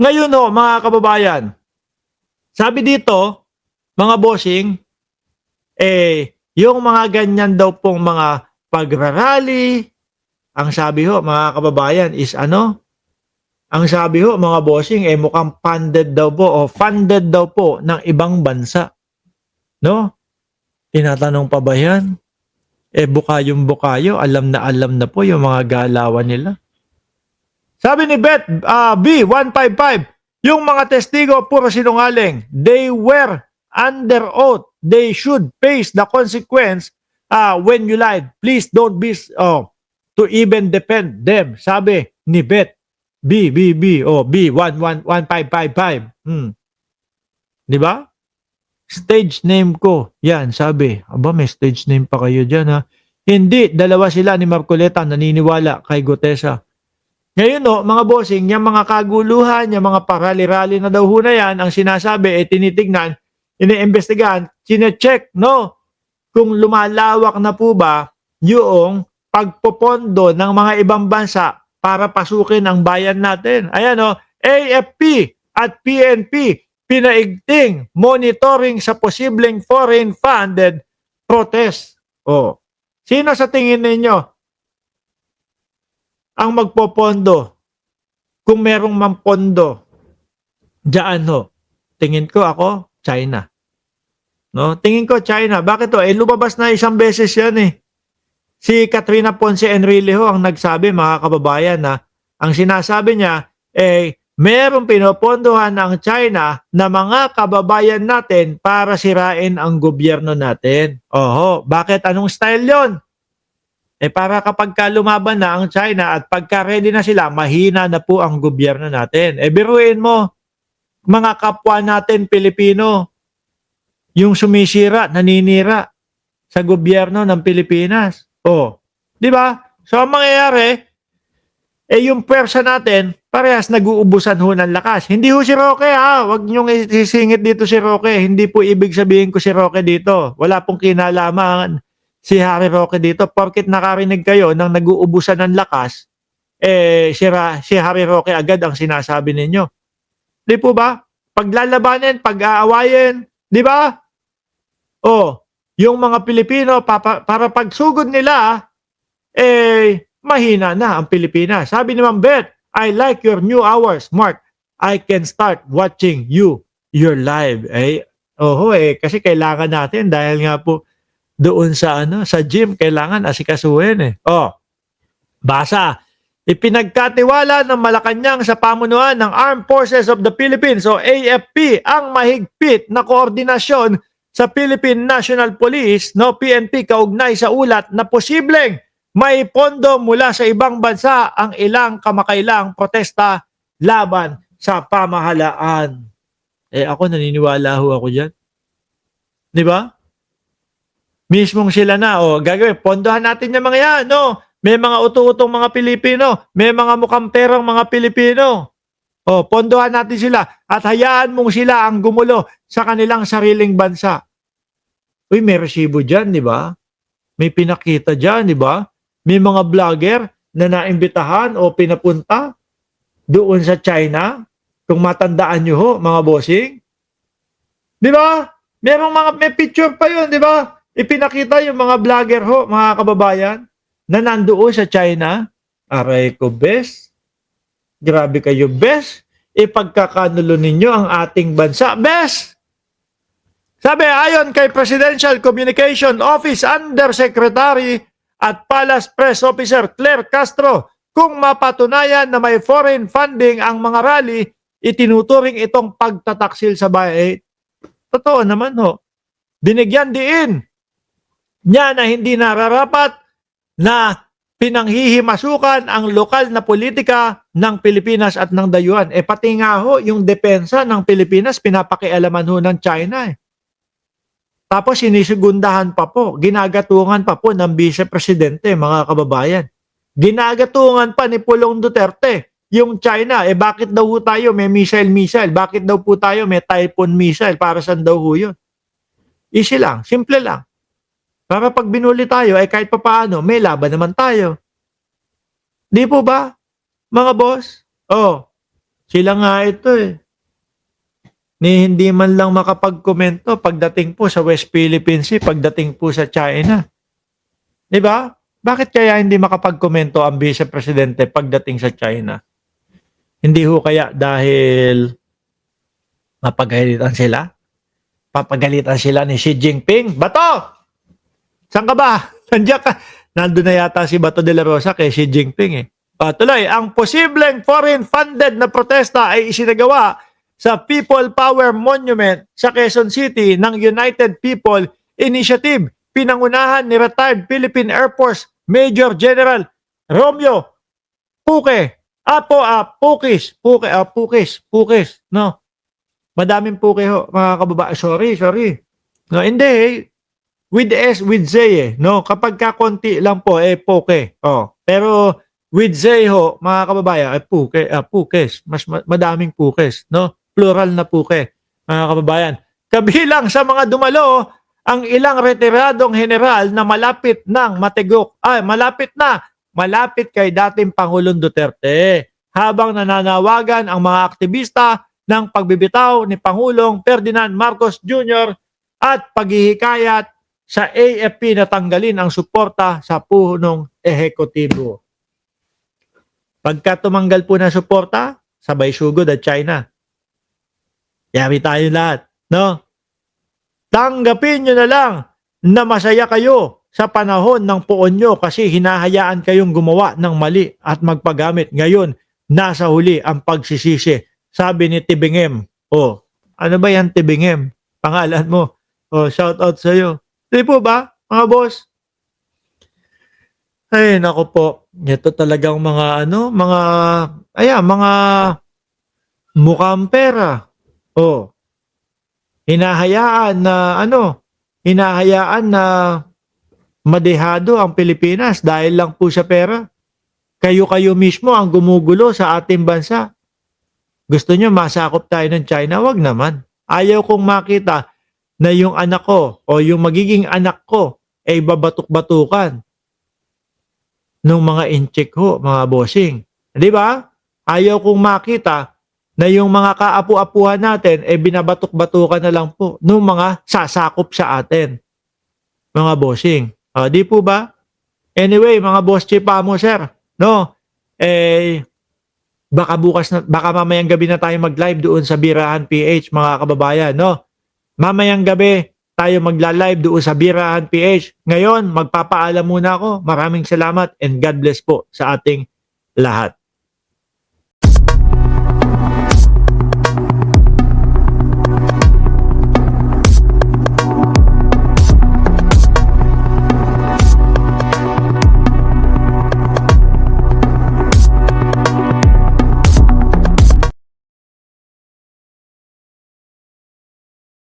Ngayon ho, mga kababayan, sabi dito, mga bossing, yung mga ganyan daw pong mga pagrarally, ang sabi ho, mga kababayan, is ano? Ang sabi ho, mga bossing, mukhang funded daw po o funded daw po ng ibang bansa. No? Tinatanong pa ba yan? Bukayong-bukayo, alam na po yung mga galawan nila. Sabi ni Beth B155, yung mga testigo puro sinungaling. They were under oath. They should face the consequence when you lied. Please don't be to even defend them. Sabi ni Beth B11555. Di ba? Stage name ko. Yan, sabi. Aba, may stage name pa kayo dyan, ha? Hindi, dalawa sila ni Marcoleta naniniwala kay Gutesa. Ngayon, no, mga bossing, yung mga kaguluhan, yung mga parali-rali na daw ho na yan, ang sinasabi, tinitignan, iniimbestigahan, sinecheck, no? Kung lumalawak na po ba yung pagpopondo ng mga ibang bansa para pasukin ang bayan natin. Ayan, no? AFP at PNP, pinaigting monitoring sa posibleng foreign-funded protest. Oh. Sino sa tingin ninyo ang magpopondo kung merong mampondo diyan ho? Tingin ko ako, China. No? Tingin ko China. Bakit to? Lumabas na isang beses yan eh. Si Katrina Ponce Enrile ho ang nagsabi, mga kababayan, na ang sinasabi niya, merong pinopondohan ng China na mga kababayan natin para sirain ang gobyerno natin. Oho, bakit? Anong style yon? Para kapag lumaban na ang China at pagka ready na sila, mahina na po ang gobyerno natin. Biruin mo, mga kapwa natin Pilipino, yung sumisira, naninira sa gobyerno ng Pilipinas. Di ba? So, ang mangyayari, yung pwersa natin, parehas nag-uubusan ho ng lakas. Hindi ho si Roque, ha? Huwag niyong isisingit dito si Roque. Hindi po ibig sabihin ko si Roque dito. Wala pong kinalaman si Harry Roque dito. Porkit nakarinig kayo nang nag-uubusan ng lakas, si Harry Roque agad ang sinasabi ninyo. Di po ba? Paglalabanin, pag-aawayin, di ba? Yung mga Pilipino, para pagsugod nila, mahina na ang Pilipinas. Sabi ni Ma'am Beth, I like your new hours, Mark. I can start watching you, your live. Kasi kailangan natin dahil nga po doon sa gym kailangan asikasuhin . Basa. Ipinagkatiwala ng Malacanang sa pamunuan ng Armed Forces of the Philippines o AFP ang mahigpit na koordinasyon sa Philippine National Police, PNP, kaugnay sa ulat na posibleng may pondo mula sa ibang bansa ang ilang kamakailang protesta laban sa pamahalaan. Ako naniniwala ho ako dyan. Di ba? Mismong sila na, gagawin, pondohan natin yung mga yan, May mga utu-utong mga Pilipino, may mga mukhang perang mga Pilipino. Pondohan natin sila at hayaan mong sila ang gumulo sa kanilang sariling bansa. May resibo dyan, di ba? May pinakita dyan, di ba? May mga vlogger na naimbitahan o pinapunta doon sa China. Kung matandaan nyo ho, mga bossing. Di ba? May picture pa yun, di ba? Ipinakita yung mga vlogger ho, mga kababayan, na nandoon sa China. Aray ko, bes. Grabe kayo, bes. Ipagkakanulo ninyo ang ating bansa, bes. Sabi, ayon kay Presidential Communication Office Undersecretary at Palace Press Officer Claire Castro, kung mapatunayan na may foreign funding ang mga rally, itinuturing itong pagtataksil sa bayan. Totoo naman ho. Binigyan diin niya na hindi nararapat na pinanghihimasukan ang lokal na politika ng Pilipinas at ng dayuhan. Pati nga ho, yung depensa ng Pilipinas, pinapakialaman ho ng China . Tapos sinisigundahan pa po, ginagatungan pa po ng Vice Presidente, mga kababayan. Ginagatungan pa ni Pulong Duterte yung China. Bakit daw po tayo may missile? Bakit daw po tayo may Typhoon missile? Para saan daw po yun? Easy lang, simple lang. Para pag binuli tayo, kahit papaano, may laban naman tayo. Di po ba, mga boss? Sila nga ito eh. Ni hindi man lang makapagkomento pagdating po sa West Philippine Sea, pagdating po sa China. 'Di ba? Bakit kaya hindi makapagkomento ang Vice Presidente pagdating sa China? Hindi ho kaya dahil mapagalitan sila? Papagalitan sila ni Xi Jinping? Bato! Saan ka ba? Nandiyan ka. Nandun na yata si Bato de la Rosa kay Xi Jinping eh. Tuloy, ang posibleng foreign-funded na protesta ay isinagawa sa People Power Monument sa Quezon City ng United People Initiative. Pinangunahan ni retired Philippine Air Force Major General Romeo Puke. Pukis. No, madaming Puke ho, mga kababae. Sorry. No, hindi. With S, with Z eh. No, kapag kakonti lang po, Puke. Oh. Pero with Z ho, mga kababayan, Pukes. Madaming Pukes. No? Plural na Puke, mga kababayan. Kabilang sa mga dumalo, ang ilang retiradong general na malapit kay dating Pangulong Duterte. Habang nananawagan ang mga aktivista ng pagbibitaw ni Pangulong Ferdinand Marcos Jr. at paghihikayat sa AFP na tanggalin ang suporta sa punong ehekutibo. Pagka tumanggal po na suporta, sabay sugod at China. Yari tayo lahat, no? Tanggapin nyo na lang na masaya kayo sa panahon ng poon nyo kasi hinahayaan kayong gumawa ng mali at magpagamit. Ngayon, nasa huli ang pagsisisi. Sabi ni Tibingem. Oh, ano ba yan Tibingem? Pangalan mo. Oh, shout out sa iyo. Di po ba, mga boss? Ay, nako po. Ito talagang mga mga mukhang pera. Oh. Hinahayaan na madehado ang Pilipinas dahil lang po sa pera. Kayo mismo ang gumugulo sa ating bansa. Gusto nyo masakop tayo ng China? Wag naman. Ayaw kong makita na yung anak ko o yung magiging anak ko ay babatuk-batukan ng mga incheck ho, mga bossing. Di ba? Ayaw kong makita na yung mga kaapu-apuhan natin ay binabatok-batukan na lang po ng mga sasakop sa atin. Mga bossing. Di po ba? Anyway, mga boss chipa mo, sir. No? Baka mamayang gabi na tayo mag-live doon sa Birahan PH, mga kababayan, no? Mamayang gabi tayo magla-live doon sa Birahan PH. Ngayon, magpapaalam muna ako. Maraming salamat and God bless po sa ating lahat.